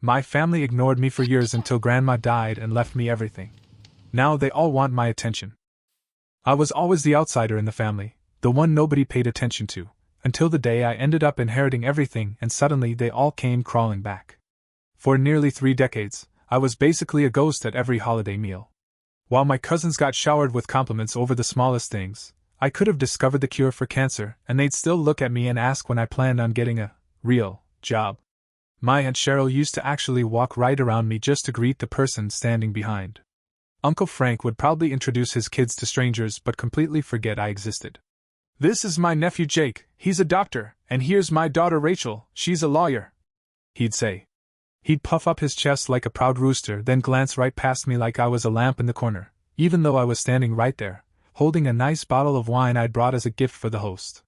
My family ignored me for years until Grandma died and left me everything. Now they all want my attention. I was always the outsider in the family, the one nobody paid attention to, until the day I ended up inheriting everything and suddenly they all came crawling back. For nearly 3 decades, I was basically a ghost at every holiday meal. While my cousins got showered with compliments over the smallest things, I could have discovered the cure for cancer and they'd still look at me and ask when I planned on getting a real job. My Aunt Cheryl used to actually walk right around me just to greet the person standing behind. Uncle Frank would probably introduce his kids to strangers but completely forget I existed. "This is my nephew Jake, he's a doctor, and here's my daughter Rachel, she's a lawyer," he'd say. He'd puff up his chest like a proud rooster, then glance right past me like I was a lamp in the corner, even though I was standing right there, holding a nice bottle of wine I'd brought as a gift for the host.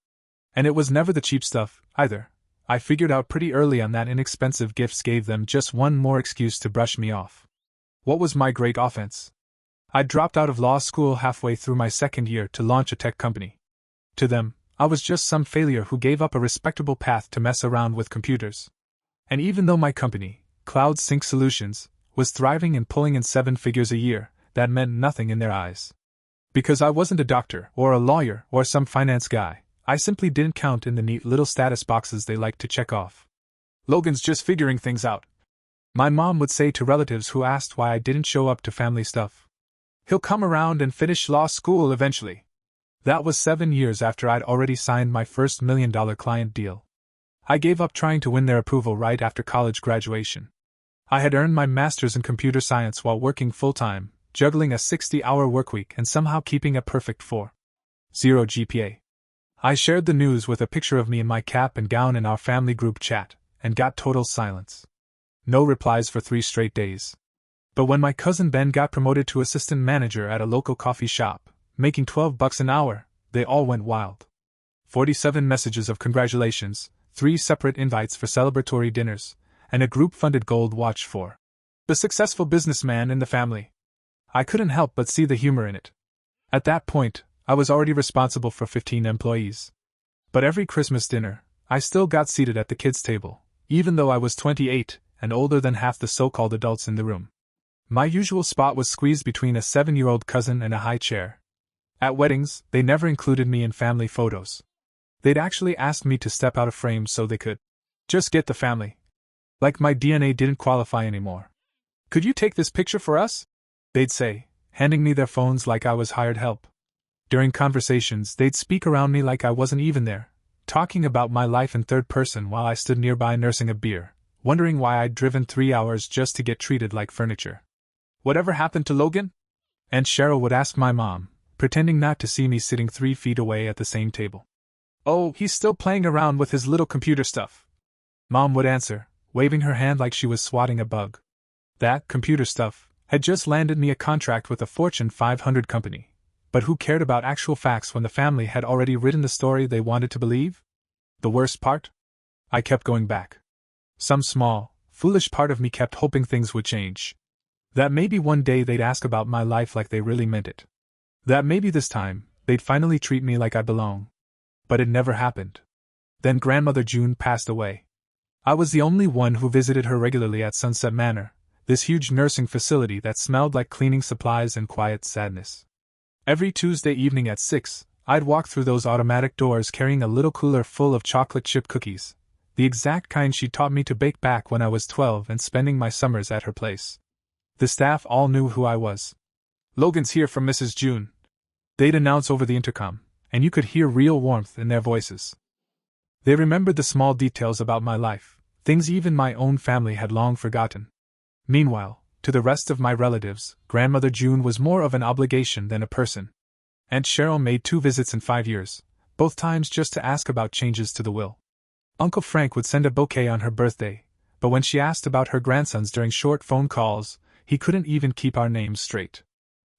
And it was never the cheap stuff, either. I figured out pretty early on that inexpensive gifts gave them just one more excuse to brush me off. What was my great offense? I'd dropped out of law school halfway through my second year to launch a tech company. To them, I was just some failure who gave up a respectable path to mess around with computers. And even though my company, Cloud Sync Solutions, was thriving and pulling in 7 figures a year, that meant nothing in their eyes. Because I wasn't a doctor, or a lawyer, or some finance guy, I simply didn't count in the neat little status boxes they liked to check off. "Logan's just figuring things out," my mom would say to relatives who asked why I didn't show up to family stuff. "He'll come around and finish law school eventually." That was 7 years after I'd already signed my first $1 million client deal. I gave up trying to win their approval right after college graduation. I had earned my master's in computer science while working full-time, juggling a 60-hour workweek and somehow keeping a perfect 4.0 GPA. I shared the news with a picture of me in my cap and gown in our family group chat, and got total silence. No replies for 3 straight days. But when my cousin Ben got promoted to assistant manager at a local coffee shop, making $12 an hour, they all went wild. 47 messages of congratulations, 3 separate invites for celebratory dinners, and a group-funded gold watch for the successful businessman in the family. I couldn't help but see the humor in it. At that point, I was already responsible for 15 employees. But every Christmas dinner, I still got seated at the kids' table, even though I was 28 and older than half the so-called adults in the room. My usual spot was squeezed between a 7-year-old cousin and a high chair. At weddings, they never included me in family photos. They'd actually asked me to step out of frame so they could just get the family. Like my DNA didn't qualify anymore. "Could you take this picture for us?" they'd say, handing me their phones like I was hired help. During conversations, they'd speak around me like I wasn't even there, talking about my life in third person while I stood nearby nursing a beer, wondering why I'd driven 3 hours just to get treated like furniture. "Whatever happened to Logan?" Aunt Cheryl would ask my mom, pretending not to see me sitting 3 feet away at the same table. "Oh, he's still playing around with his little computer stuff," Mom would answer, waving her hand like she was swatting a bug. That computer stuff had just landed me a contract with a Fortune 500 company. But who cared about actual facts when the family had already written the story they wanted to believe? The worst part? I kept going back. Some small, foolish part of me kept hoping things would change. That maybe one day they'd ask about my life like they really meant it. That maybe this time, they'd finally treat me like I belong. But it never happened. Then Grandmother June passed away. I was the only one who visited her regularly at Sunset Manor, this huge nursing facility that smelled like cleaning supplies and quiet sadness. Every Tuesday evening at 6, I'd walk through those automatic doors carrying a little cooler full of chocolate chip cookies, the exact kind she taught me to bake back when I was 12 and spending my summers at her place. The staff all knew who I was. "Logan's here from Mrs. June," they'd announce over the intercom, and you could hear real warmth in their voices. They remembered the small details about my life, things even my own family had long forgotten. Meanwhile, to the rest of my relatives, Grandmother June was more of an obligation than a person. Aunt Cheryl made 2 visits in 5 years, both times just to ask about changes to the will. Uncle Frank would send a bouquet on her birthday, but when she asked about her grandsons during short phone calls, he couldn't even keep our names straight.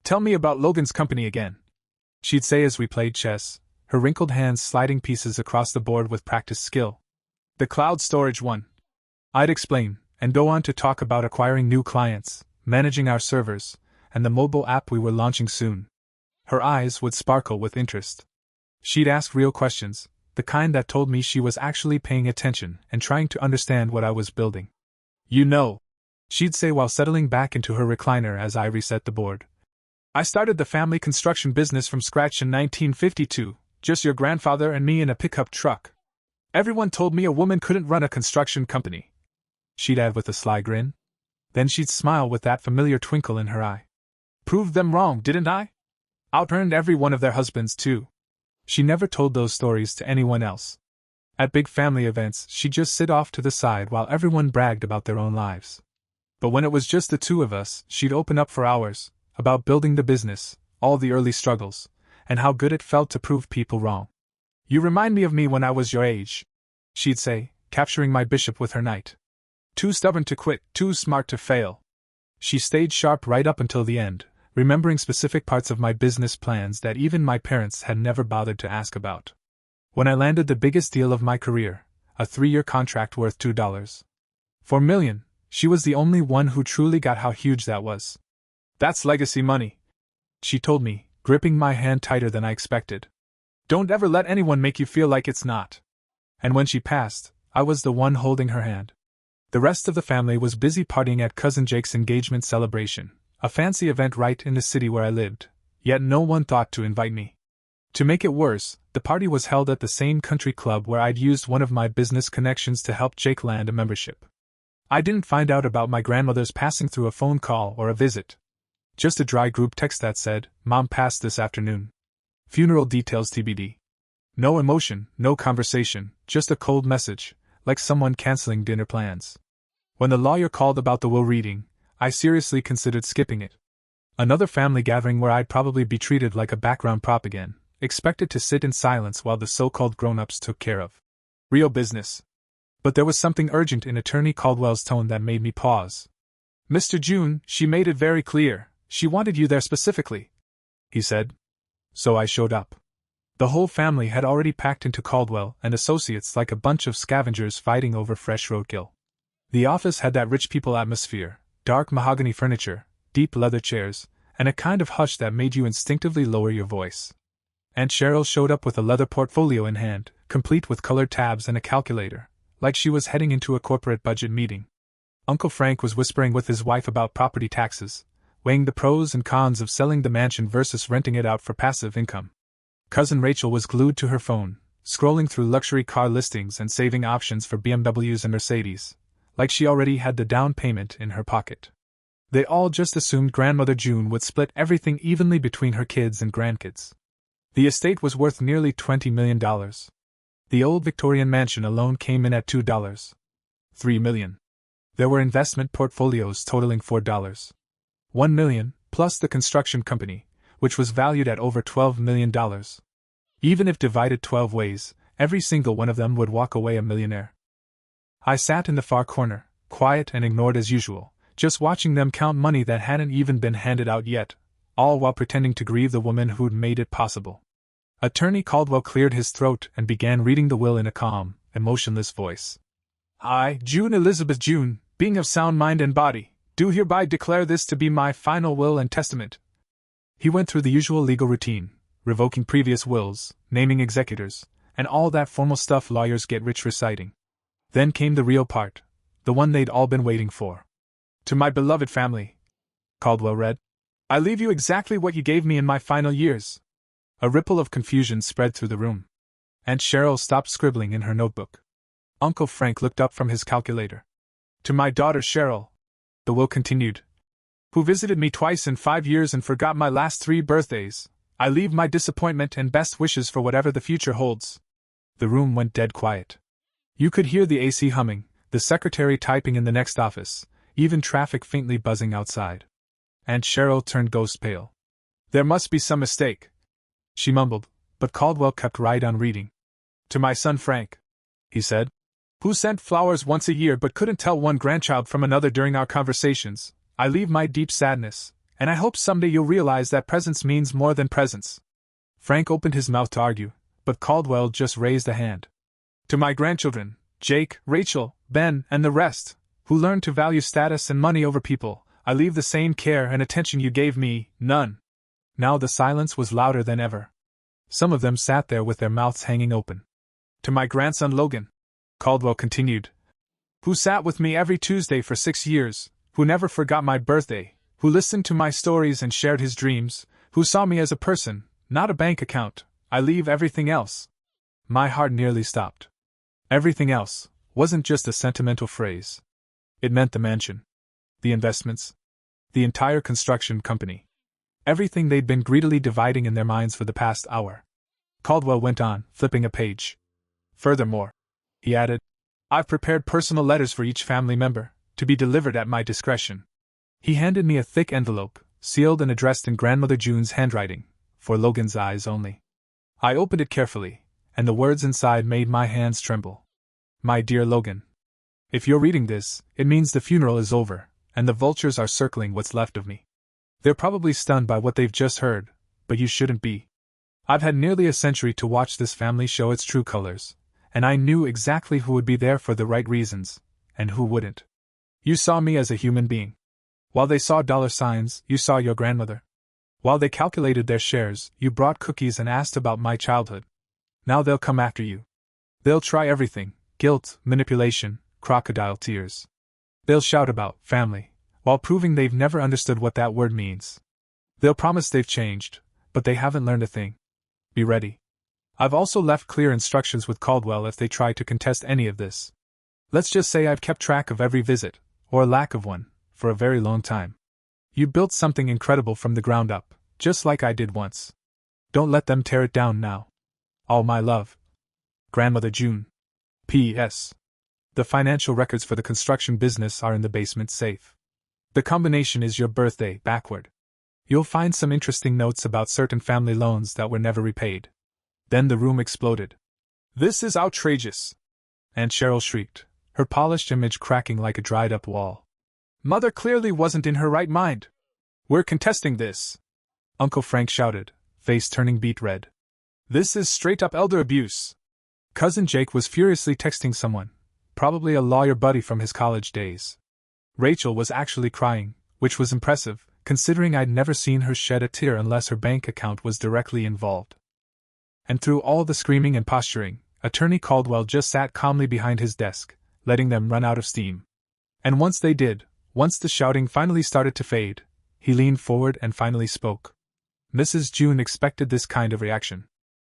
"Tell me about Logan's company again," she'd say as we played chess, her wrinkled hands sliding pieces across the board with practiced skill. "The cloud storage one," I'd explain, and go on to talk about acquiring new clients, managing our servers, and the mobile app we were launching soon. Her eyes would sparkle with interest. She'd ask real questions, the kind that told me she was actually paying attention and trying to understand what I was building. You know, she'd say while settling back into her recliner as I reset the board. I started the family construction business from scratch in 1952, just your grandfather and me in a pickup truck. Everyone told me a woman couldn't run a construction company. She'd add with a sly grin. Then she'd smile with that familiar twinkle in her eye. Proved them wrong, didn't I? Out-earned every one of their husbands, too. She never told those stories to anyone else. At big family events, she'd just sit off to the side while everyone bragged about their own lives. But when it was just the two of us, she'd open up for hours, about building the business, all the early struggles, and how good it felt to prove people wrong. You remind me of me when I was your age, she'd say, capturing my bishop with her knight. Too stubborn to quit, too smart to fail. She stayed sharp right up until the end, remembering specific parts of my business plans that even my parents had never bothered to ask about. When I landed the biggest deal of my career, a 3-year contract worth $2.4 million, she was the only one who truly got how huge that was. That's legacy money, she told me, gripping my hand tighter than I expected. Don't ever let anyone make you feel like it's not. And when she passed, I was the one holding her hand. The rest of the family was busy partying at Cousin Jake's engagement celebration, a fancy event right in the city where I lived, yet no one thought to invite me. To make it worse, the party was held at the same country club where I'd used one of my business connections to help Jake land a membership. I didn't find out about my grandmother's passing through a phone call or a visit. Just a dry group text that said, "Mom passed this afternoon. Funeral details TBD." No emotion, no conversation, just a cold message, like someone canceling dinner plans. When the lawyer called about the will reading, I seriously considered skipping it. Another family gathering where I'd probably be treated like a background prop again, expected to sit in silence while the so-called grown-ups took care of real business. But there was something urgent in Attorney Caldwell's tone that made me pause. "Mr. June, she made it very clear. She wanted you there specifically," he said. So I showed up. The whole family had already packed into Caldwell and Associates like a bunch of scavengers fighting over fresh roadkill. The office had that rich people atmosphere, dark mahogany furniture, deep leather chairs, and a kind of hush that made you instinctively lower your voice. Aunt Cheryl showed up with a leather portfolio in hand, complete with colored tabs and a calculator, like she was heading into a corporate budget meeting. Uncle Frank was whispering with his wife about property taxes, weighing the pros and cons of selling the mansion versus renting it out for passive income. Cousin Rachel was glued to her phone, scrolling through luxury car listings and saving options for BMWs and Mercedes, like she already had the down payment in her pocket. They all just assumed Grandmother June would split everything evenly between her kids and grandkids. The estate was worth nearly $20 million. The old Victorian mansion alone came in at $2.3 million. There were investment portfolios totaling $4.1 million, plus the construction company, which was valued at over $12 million. Even if divided 12 ways, every single one of them would walk away a millionaire. I sat in the far corner, quiet and ignored as usual, just watching them count money that hadn't even been handed out yet, all while pretending to grieve the woman who'd made it possible. Attorney Caldwell cleared his throat and began reading the will in a calm, emotionless voice. "I, June Elizabeth June, being of sound mind and body, do hereby declare this to be my final will and testament." He went through the usual legal routine, revoking previous wills, naming executors, and all that formal stuff lawyers get rich reciting. Then came the real part, the one they'd all been waiting for. "To my beloved family," Caldwell read, "I leave you exactly what you gave me in my final years." A ripple of confusion spread through the room. Aunt Cheryl stopped scribbling in her notebook. Uncle Frank looked up from his calculator. "To my daughter Cheryl," the will continued, "who visited me twice in 5 years and forgot my last 3 birthdays, I leave my disappointment and best wishes for whatever the future holds." The room went dead quiet. You could hear the AC humming, the secretary typing in the next office, even traffic faintly buzzing outside. Aunt Cheryl turned ghost pale. "There must be some mistake," she mumbled, but Caldwell kept right on reading. "To my son Frank," he said, "who sent flowers once a year but couldn't tell one grandchild from another during our conversations, I leave my deep sadness, and I hope someday you'll realize that presence means more than presence." Frank opened his mouth to argue, but Caldwell just raised a hand. "To my grandchildren, Jake, Rachel, Ben, and the rest, who learned to value status and money over people, I leave the same care and attention you gave me, none." Now the silence was louder than ever. Some of them sat there with their mouths hanging open. "To my grandson Logan," Caldwell continued, Who sat with me every Tuesday for 6 years, who never forgot my birthday, who listened to my stories and shared his dreams, who saw me as a person, not a bank account. I leave everything else. My heart nearly stopped. Everything else wasn't just a sentimental phrase. It meant the mansion, the investments, the entire construction company. Everything they'd been greedily dividing in their minds for the past hour. Caldwell went on, flipping a page. Furthermore, he added, I've prepared personal letters for each family member, to be delivered at my discretion. He handed me a thick envelope, sealed and addressed in Grandmother June's handwriting, for Logan's eyes only. I opened it carefully, and the words inside made my hands tremble. My dear Logan, if you're reading this, it means the funeral is over, and the vultures are circling what's left of me. They're probably stunned by what they've just heard, but you shouldn't be. I've had nearly a century to watch this family show its true colors, and I knew exactly who would be there for the right reasons, and who wouldn't. You saw me as a human being. While they saw dollar signs, you saw your grandmother. While they calculated their shares, you brought cookies and asked about my childhood. Now they'll come after you. They'll try everything: guilt, manipulation, crocodile tears. They'll shout about family, while proving they've never understood what that word means. They'll promise they've changed, but they haven't learned a thing. Be ready. I've also left clear instructions with Caldwell if they try to contest any of this. Let's just say I've kept track of every visit, or lack of one, for a very long time. You built something incredible from the ground up, just like I did once. Don't let them tear it down now. All my love. Grandmother June. P.S. The financial records for the construction business are in the basement safe. The combination is your birthday backward. You'll find some interesting notes about certain family loans that were never repaid. Then the room exploded. This is outrageous! Aunt Cheryl shrieked, her polished image cracking like a dried-up wall. Mother clearly wasn't in her right mind. We're contesting this! Uncle Frank shouted, face turning beet red. This is straight-up elder abuse! Cousin Jake was furiously texting someone, probably a lawyer buddy from his college days. Rachel was actually crying, which was impressive, considering I'd never seen her shed a tear unless her bank account was directly involved. And through all the screaming and posturing, Attorney Caldwell just sat calmly behind his desk, letting them run out of steam. And once they did, once the shouting finally started to fade, he leaned forward and finally spoke. Mrs. June expected this kind of reaction.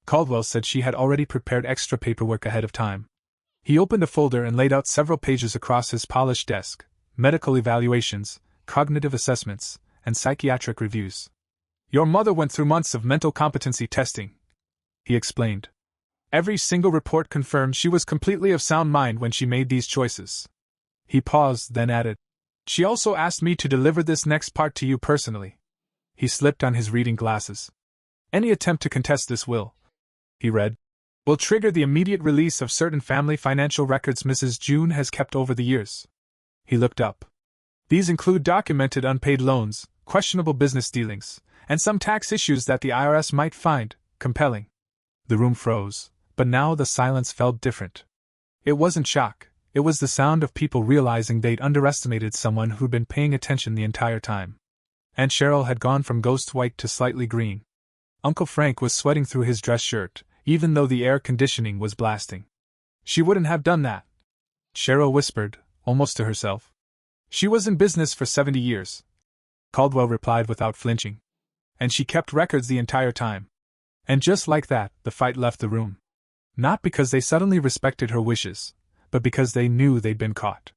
Caldwell said she had already prepared extra paperwork ahead of time. He opened a folder and laid out several pages across his polished desk: medical evaluations, cognitive assessments, and psychiatric reviews. Your mother went through months of mental competency testing, he explained. Every single report confirmed she was completely of sound mind when she made these choices. He paused, then added, She also asked me to deliver this next part to you personally. He slipped on his reading glasses. Any attempt to contest this will, he read, will trigger the immediate release of certain family financial records Mrs. June has kept over the years. He looked up. These include documented unpaid loans, questionable business dealings, and some tax issues that the IRS might find compelling. The room froze, but now the silence felt different. It wasn't shock, it was the sound of people realizing they'd underestimated someone who'd been paying attention the entire time. Aunt Cheryl had gone from ghost white to slightly green. Uncle Frank was sweating through his dress shirt, even though the air conditioning was blasting. She wouldn't have done that, Cheryl whispered, almost to herself. She was in business for 70 years, Caldwell replied without flinching. And she kept records the entire time. And just like that, the fight left the room. Not because they suddenly respected her wishes, but because they knew they'd been caught.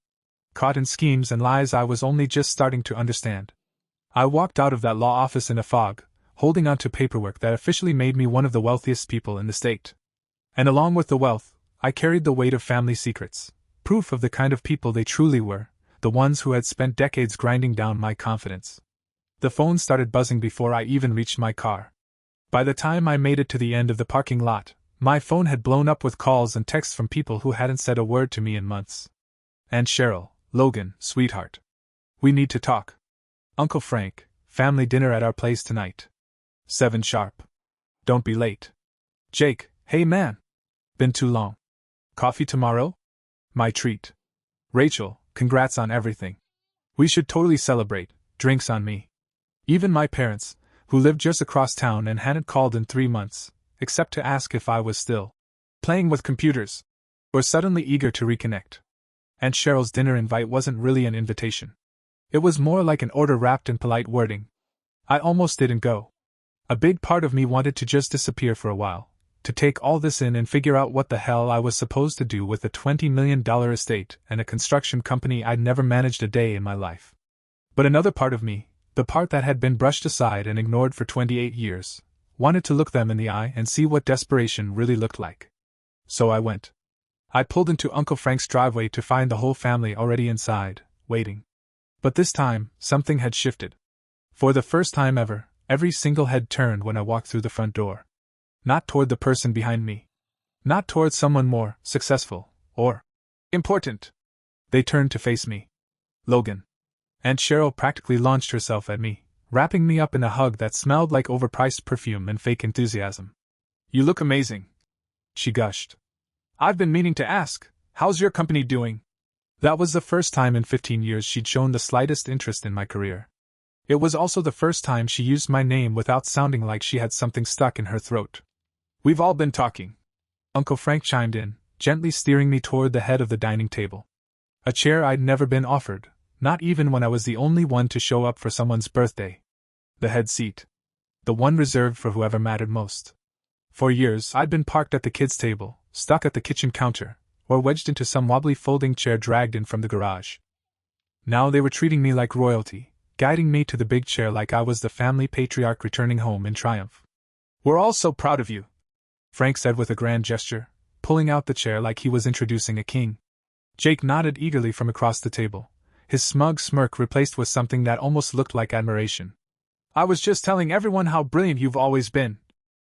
Caught in schemes and lies I was only just starting to understand. I walked out of that law office in a fog, holding on to paperwork that officially made me one of the wealthiest people in the state. And along with the wealth, I carried the weight of family secrets, proof of the kind of people they truly were, the ones who had spent decades grinding down my confidence. The phone started buzzing before I even reached my car. By the time I made it to the end of the parking lot, my phone had blown up with calls and texts from people who hadn't said a word to me in months. Aunt Cheryl, Logan, sweetheart. We need to talk. Uncle Frank, family dinner at our place tonight. 7 sharp. Don't be late. Jake, hey man. Been too long. Coffee tomorrow? My treat. Rachel, congrats on everything. We should totally celebrate, drinks on me. Even my parents, who lived just across town and hadn't called in 3 months, except to ask if I was still playing with computers, were suddenly eager to reconnect. Aunt Cheryl's dinner invite wasn't really an invitation. It was more like an order wrapped in polite wording. I almost didn't go. A big part of me wanted to just disappear for a while, to take all this in and figure out what the hell I was supposed to do with a $20 million estate and a construction company I'd never managed a day in my life. But another part of me, the part that had been brushed aside and ignored for 28 years, wanted to look them in the eye and see what desperation really looked like. So I went. I pulled into Uncle Frank's driveway to find the whole family already inside, waiting. But this time, something had shifted. For the first time ever, every single head turned when I walked through the front door. Not toward the person behind me. Not toward someone more successful or important. They turned to face me. Logan. Aunt Cheryl practically launched herself at me, wrapping me up in a hug that smelled like overpriced perfume and fake enthusiasm. "You look amazing," she gushed. "I've been meaning to ask, how's your company doing?" That was the first time in 15 years she'd shown the slightest interest in my career. It was also the first time she used my name without sounding like she had something stuck in her throat. "We've all been talking," Uncle Frank chimed in, gently steering me toward the head of the dining table. A chair I'd never been offered, not even when I was the only one to show up for someone's birthday. The head seat. The one reserved for whoever mattered most. For years I'd been parked at the kids' table, stuck at the kitchen counter, or wedged into some wobbly folding chair dragged in from the garage. Now they were treating me like royalty, guiding me to the big chair like I was the family patriarch returning home in triumph. "We're all so proud of you," Frank said with a grand gesture, pulling out the chair like he was introducing a king. Jake nodded eagerly from across the table, his smug smirk replaced with something that almost looked like admiration. "I was just telling everyone how brilliant you've always been,"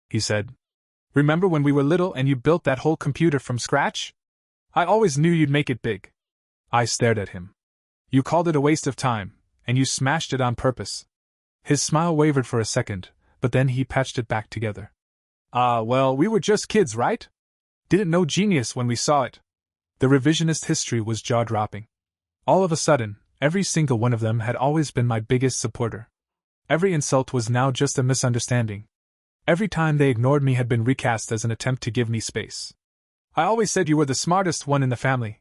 he said. "Remember when we were little and you built that whole computer from scratch? I always knew you'd make it big." I stared at him. "You called it a waste of time, and you smashed it on purpose." His smile wavered for a second, but then he patched it back together. Well, we were just kids, right? Didn't know genius when we saw it." The revisionist history was jaw-dropping. All of a sudden, every single one of them had always been my biggest supporter. Every insult was now just a misunderstanding. Every time they ignored me had been recast as an attempt to give me space. "I always said you were the smartest one in the family,"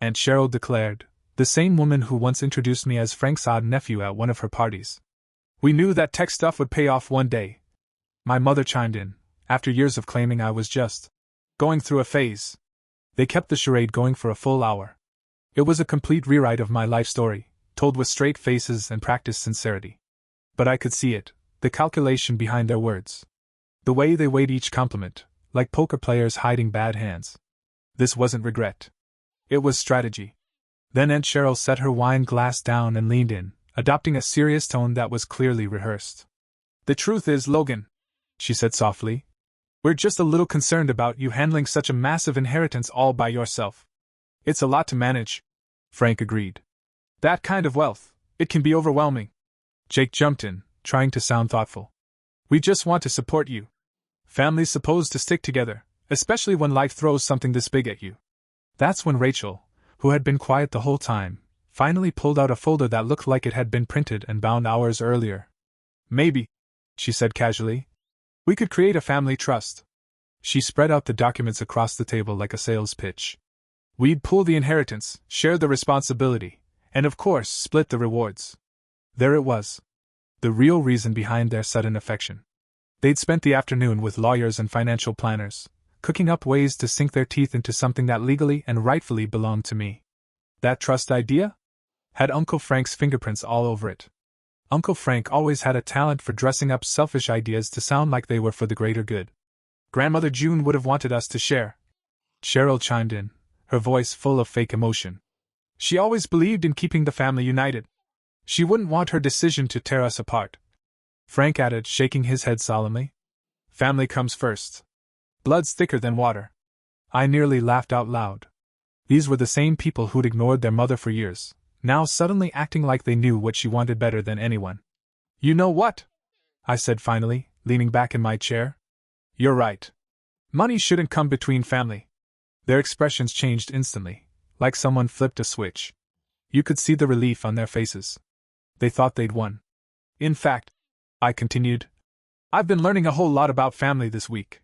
Aunt Cheryl declared, the same woman who once introduced me as Frank's odd nephew at one of her parties. "We knew that tech stuff would pay off one day," my mother chimed in, after years of claiming I was just going through a phase. They kept the charade going for a full hour. It was a complete rewrite of my life story, told with straight faces and practiced sincerity. But I could see it, the calculation behind their words. The way they weighed each compliment, like poker players hiding bad hands. This wasn't regret. It was strategy. Then Aunt Cheryl set her wine glass down and leaned in, adopting a serious tone that was clearly rehearsed. "The truth is, Logan," she said softly, "we're just a little concerned about you handling such a massive inheritance all by yourself." "It's a lot to manage," Frank agreed. "That kind of wealth, it can be overwhelming." Jake jumped in, trying to sound thoughtful. "We just want to support you. Family's supposed to stick together, especially when life throws something this big at you." That's when Rachel, who had been quiet the whole time, finally pulled out a folder that looked like it had been printed and bound hours earlier. "Maybe," she said casually, "we could create a family trust." She spread out the documents across the table like a sales pitch. "We'd pool the inheritance, share the responsibility, and of course split the rewards." There it was. The real reason behind their sudden affection. They'd spent the afternoon with lawyers and financial planners, cooking up ways to sink their teeth into something that legally and rightfully belonged to me. That trust idea had Uncle Frank's fingerprints all over it. Uncle Frank always had a talent for dressing up selfish ideas to sound like they were for the greater good. "Grandmother June would have wanted us to share," Cheryl chimed in, her voice full of fake emotion. "She always believed in keeping the family united. She wouldn't want her decision to tear us apart." Frank added, shaking his head solemnly. "Family comes first. Blood's thicker than water." I nearly laughed out loud. These were the same people who'd ignored their mother for years, now suddenly acting like they knew what she wanted better than anyone. "You know what?" I said finally, leaning back in my chair. "You're right. Money shouldn't come between family." Their expressions changed instantly, like someone flipped a switch. You could see the relief on their faces. They thought they'd won. "In fact," I continued, "I've been learning a whole lot about family this week."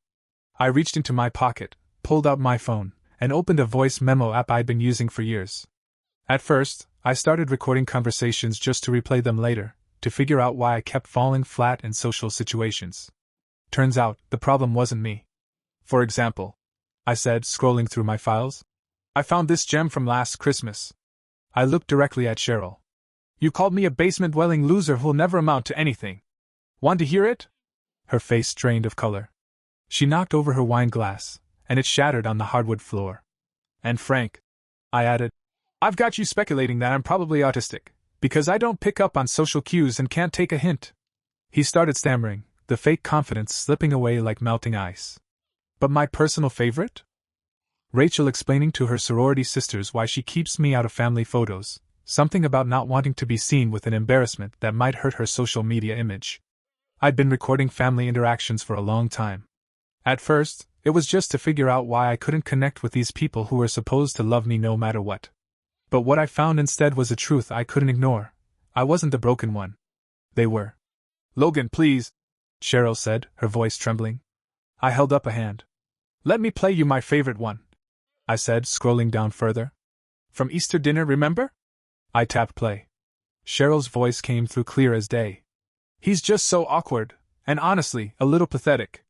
I reached into my pocket, pulled out my phone, and opened a voice memo app I'd been using for years. At first, I started recording conversations just to replay them later, to figure out why I kept falling flat in social situations. Turns out, the problem wasn't me. For example, I said, scrolling through my files, I found this gem from last Christmas. I looked directly at Cheryl. You called me a basement-dwelling loser who'll never amount to anything. Want to hear it? Her face drained of color. She knocked over her wine glass, and it shattered on the hardwood floor. And Frank, I added, I've got you speculating that I'm probably autistic, because I don't pick up on social cues and can't take a hint. He started stammering, the fake confidence slipping away like melting ice. But my personal favorite? Rachel explaining to her sorority sisters why she keeps me out of family photos, something about not wanting to be seen with an embarrassment that might hurt her social media image. I'd been recording family interactions for a long time. At first, it was just to figure out why I couldn't connect with these people who were supposed to love me no matter what. But what I found instead was a truth I couldn't ignore. I wasn't the broken one. They were. Logan, please, Cheryl said, her voice trembling. I held up a hand. Let me play you my favorite one, I said, scrolling down further. From Easter dinner, remember? I tapped play. Cheryl's voice came through clear as day. He's just so awkward, and honestly, a little pathetic.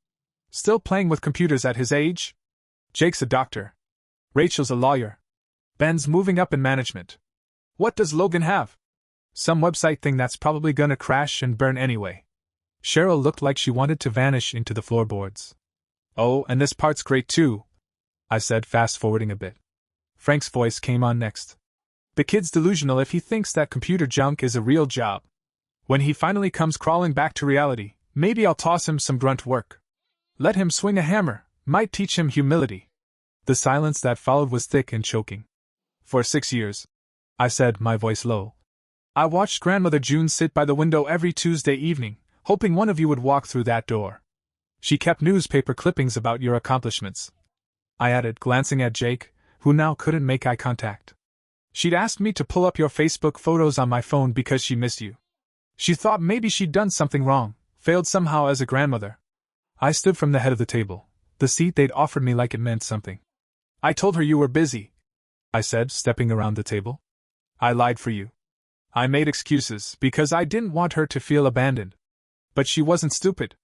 Still playing with computers at his age? Jake's a doctor. Rachel's a lawyer. Ben's moving up in management. What does Logan have? Some website thing that's probably gonna crash and burn anyway. Cheryl looked like she wanted to vanish into the floorboards. Oh, and this part's great too, I said, fast-forwarding a bit. Frank's voice came on next. The kid's delusional if he thinks that computer junk is a real job. When he finally comes crawling back to reality, maybe I'll toss him some grunt work. Let him swing a hammer, might teach him humility. The silence that followed was thick and choking. For 6 years, I said, my voice low, I watched Grandmother June sit by the window every Tuesday evening, hoping one of you would walk through that door. She kept newspaper clippings about your accomplishments, I added, glancing at Jake, who now couldn't make eye contact. She'd asked me to pull up your Facebook photos on my phone because she missed you. She thought maybe she'd done something wrong, failed somehow as a grandmother. I stood from the head of the table, the seat they'd offered me like it meant something. I told her you were busy, I said, stepping around the table. I lied for you. I made excuses because I didn't want her to feel abandoned. But she wasn't stupid.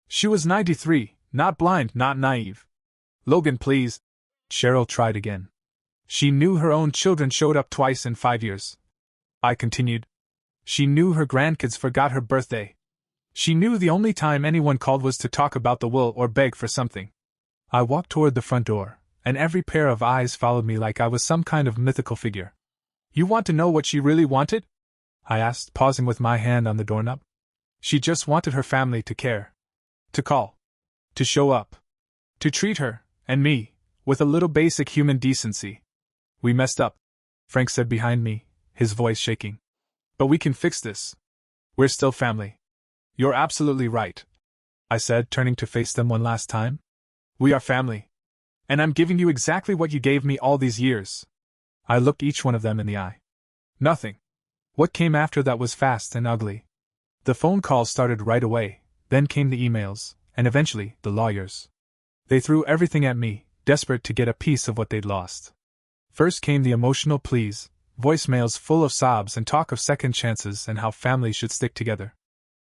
She was 93, not blind, not naive. Logan, please. Cheryl tried again. She knew her own children showed up twice in 5 years. I continued. She knew her grandkids forgot her birthday. She knew the only time anyone called was to talk about the will or beg for something. I walked toward the front door, and every pair of eyes followed me like I was some kind of mythical figure. You want to know what she really wanted? I asked, pausing with my hand on the doorknob. She just wanted her family to care. To call. To show up. To treat her, and me, with a little basic human decency. We messed up, Frank said behind me, his voice shaking. But we can fix this. We're still family. You're absolutely right, I said, turning to face them one last time. We are family. And I'm giving you exactly what you gave me all these years. I looked each one of them in the eye. Nothing. What came after that was fast and ugly. The phone calls started right away, then came the emails, and eventually, the lawyers. They threw everything at me, desperate to get a piece of what they'd lost. First came the emotional pleas, voicemails full of sobs and talk of second chances and how families should stick together.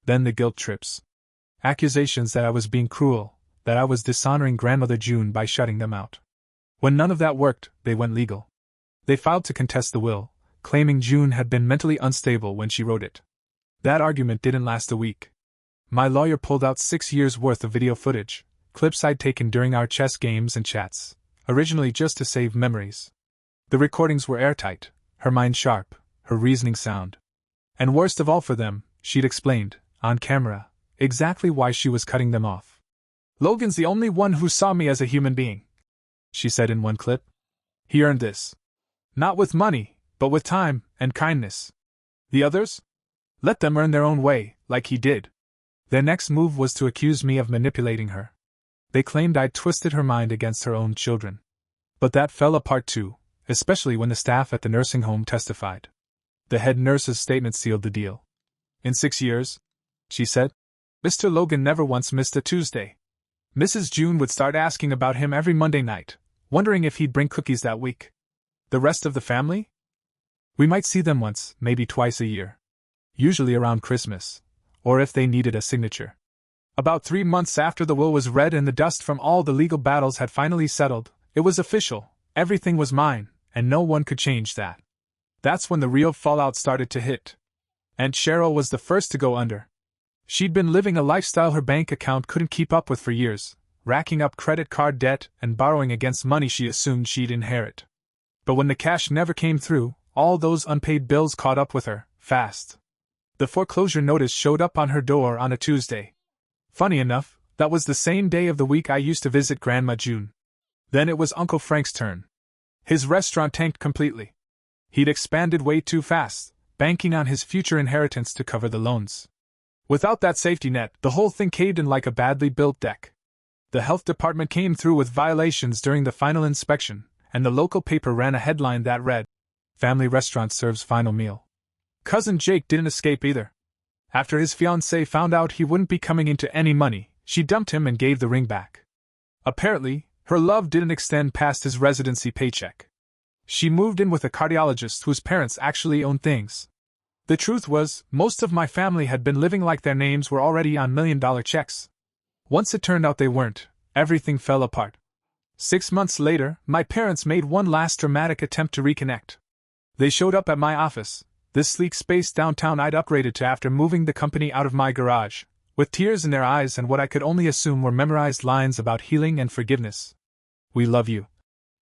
Then the guilt trips. Accusations that I was being cruel, that I was dishonoring Grandmother June by shutting them out. When none of that worked, they went legal. They filed to contest the will, claiming June had been mentally unstable when she wrote it. That argument didn't last a week. My lawyer pulled out 6 years' worth of video footage, clips I'd taken during our chess games and chats, originally just to save memories. The recordings were airtight, her mind sharp, her reasoning sound. And worst of all for them, she'd explained, on camera, exactly why she was cutting them off. Logan's the only one who saw me as a human being, she said in one clip. He earned this. Not with money, but with time and kindness. The others? Let them earn their own way, like he did. Their next move was to accuse me of manipulating her. They claimed I'd twisted her mind against her own children. But that fell apart too, especially when the staff at the nursing home testified. The head nurse's statement sealed the deal. In 6 years, she said, Mr. Logan never once missed a Tuesday. Mrs. June would start asking about him every Monday night, wondering if he'd bring cookies that week. The rest of the family? We might see them once, maybe twice a year. Usually around Christmas. Or if they needed a signature. About 3 months after the will was read and the dust from all the legal battles had finally settled, it was official. Everything was mine, and no one could change that. That's when the real fallout started to hit. Aunt Cheryl was the first to go under. She'd been living a lifestyle her bank account couldn't keep up with for years, racking up credit card debt and borrowing against money she assumed she'd inherit. But when the cash never came through, all those unpaid bills caught up with her, fast. The foreclosure notice showed up on her door on a Tuesday. Funny enough, that was the same day of the week I used to visit Grandma June. Then it was Uncle Frank's turn. His restaurant tanked completely. He'd expanded way too fast, banking on his future inheritance to cover the loans. Without that safety net, the whole thing caved in like a badly built deck. The health department came through with violations during the final inspection, and the local paper ran a headline that read, "Family Restaurant Serves Final Meal." Cousin Jake didn't escape either. After his fiancée found out he wouldn't be coming into any money, she dumped him and gave the ring back. Apparently, her love didn't extend past his residency paycheck. She moved in with a cardiologist whose parents actually owned things. The truth was, most of my family had been living like their names were already on million-dollar checks. Once it turned out they weren't, everything fell apart. 6 months later, my parents made one last dramatic attempt to reconnect. They showed up at my office, this sleek space downtown I'd upgraded to after moving the company out of my garage, with tears in their eyes and what I could only assume were memorized lines about healing and forgiveness. "We love you,"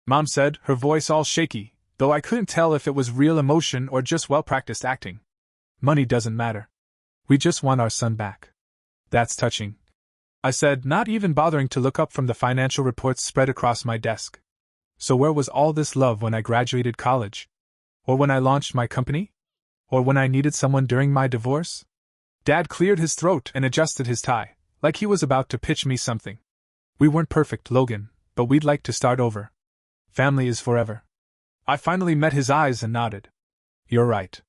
Mom said, her voice all shaky, though I couldn't tell if it was real emotion or just well-practiced acting. "Money doesn't matter. We just want our son back." "That's touching," I said, not even bothering to look up from the financial reports spread across my desk. "So where was all this love when I graduated college? Or when I launched my company? Or when I needed someone during my divorce?" Dad cleared his throat and adjusted his tie, like he was about to pitch me something. "We weren't perfect, Logan, but we'd like to start over. Family is forever." I finally met his eyes and nodded. "You're right.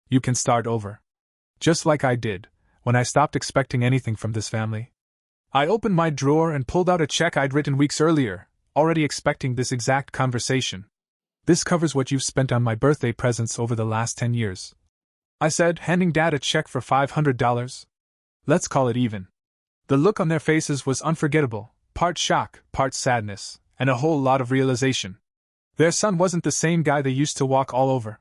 You can start over. Just like I did, when I stopped expecting anything from this family." I opened my drawer and pulled out a check I'd written weeks earlier, already expecting this exact conversation. "This covers what you've spent on my birthday presents over the last 10 years. I said, handing Dad a check for $500. "Let's call it even." The look on their faces was unforgettable, part shock, part sadness, and a whole lot of realization. Their son wasn't the same guy they used to walk all over.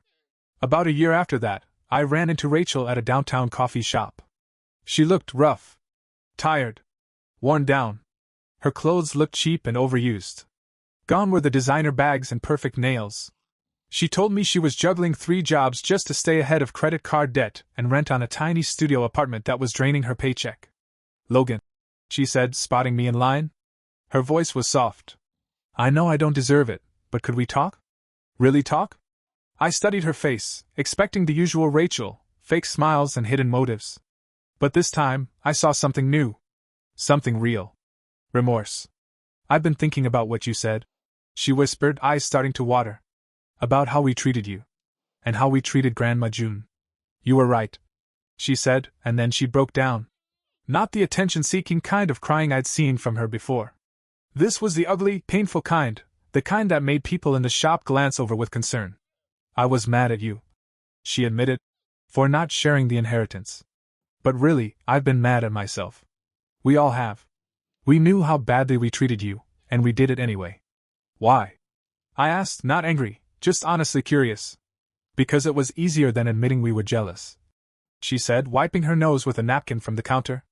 About a year after that, I ran into Rachel at a downtown coffee shop. She looked rough, tired, worn down. Her clothes looked cheap and overused. Gone were the designer bags and perfect nails. She told me she was juggling 3 jobs just to stay ahead of credit card debt and rent on a tiny studio apartment that was draining her paycheck. "Logan," she said, spotting me in line. Her voice was soft. "I know I don't deserve it, but could we talk? Really talk?" I studied her face, expecting the usual Rachel, fake smiles and hidden motives. But this time, I saw something new. Something real. Remorse. "I've been thinking about what you said," she whispered, eyes starting to water. "About how we treated you. And how we treated Grandma June. You were right," she said, and then she broke down. Not the attention-seeking kind of crying I'd seen from her before. This was the ugly, painful kind, the kind that made people in the shop glance over with concern. "I was mad at you," she admitted, "for not sharing the inheritance. But really, I've been mad at myself. We all have. We knew how badly we treated you, and we did it anyway." "Why?" I asked, not angry, just honestly curious. "Because it was easier than admitting we were jealous," she said, wiping her nose with a napkin from the counter.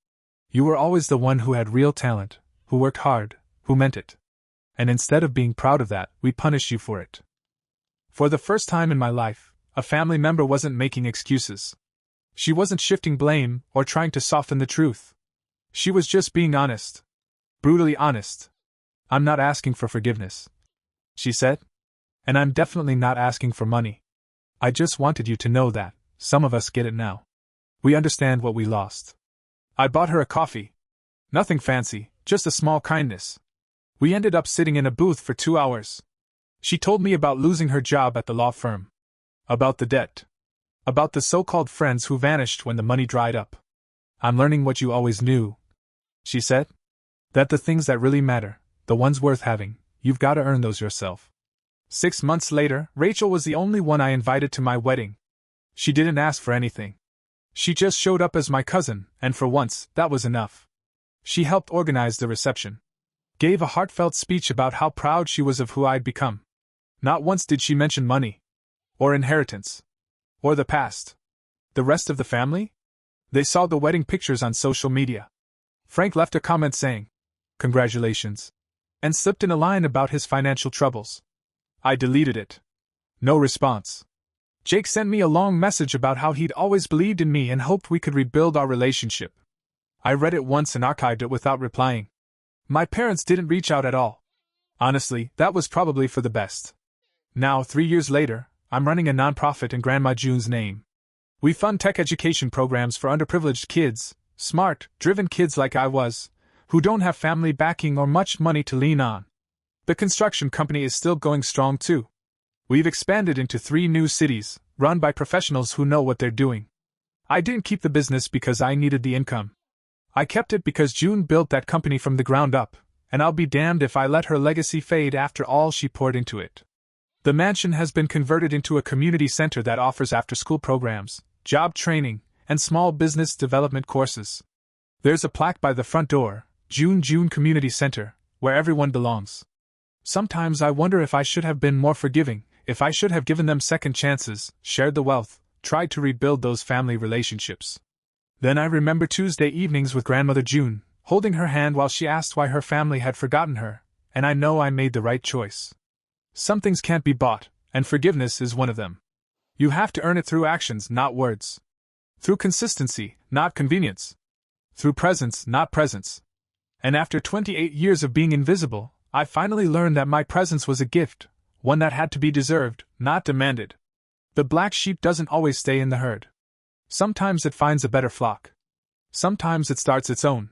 "You were always the one who had real talent, who worked hard, who meant it. And instead of being proud of that, we punished you for it." For the first time in my life, a family member wasn't making excuses. She wasn't shifting blame or trying to soften the truth. She was just being honest. Brutally honest. "I'm not asking for forgiveness," she said. "And I'm definitely not asking for money. I just wanted you to know that, some of us get it now. We understand what we lost." I bought her a coffee. Nothing fancy, just a small kindness. We ended up sitting in a booth for 2 hours. She told me about losing her job at the law firm. About the debt. About the so-called friends who vanished when the money dried up. "I'm learning what you always knew," she said. "That the things that really matter, the ones worth having, you've gotta earn those yourself. 6 months later, Rachel was the only one I invited to my wedding. She didn't ask for anything. She just showed up as my cousin, and for once, that was enough. She helped organize the reception. Gave a heartfelt speech about how proud she was of who I'd become. Not once did she mention money. Or inheritance. Or the past. The rest of the family? They saw the wedding pictures on social media. Frank left a comment saying, "Congratulations," and slipped in a line about his financial troubles. I deleted it. No response. Jake sent me a long message about how he'd always believed in me and hoped we could rebuild our relationship. I read it once and archived it without replying. My parents didn't reach out at all. Honestly, that was probably for the best. Now, 3 years later, I'm running a nonprofit in Grandma June's name. We fund tech education programs for underprivileged kids, smart, driven kids like I was, who don't have family backing or much money to lean on. The construction company is still going strong too. We've expanded into 3 new cities, run by professionals who know what they're doing. I didn't keep the business because I needed the income. I kept it because June built that company from the ground up, and I'll be damned if I let her legacy fade after all she poured into it. The mansion has been converted into a community center that offers after-school programs, job training, and small business development courses. There's a plaque by the front door, June Community Center, where everyone belongs. Sometimes I wonder if I should have been more forgiving, if I should have given them second chances, shared the wealth, tried to rebuild those family relationships. Then I remember Tuesday evenings with Grandmother June, holding her hand while she asked why her family had forgotten her, and I know I made the right choice. Some things can't be bought, and forgiveness is one of them. You have to earn it through actions, not words. Through consistency, not convenience. Through presence, not presence. And after 28 years of being invisible, I finally learned that my presence was a gift, one that had to be deserved, not demanded. The black sheep doesn't always stay in the herd. Sometimes it finds a better flock. Sometimes it starts its own.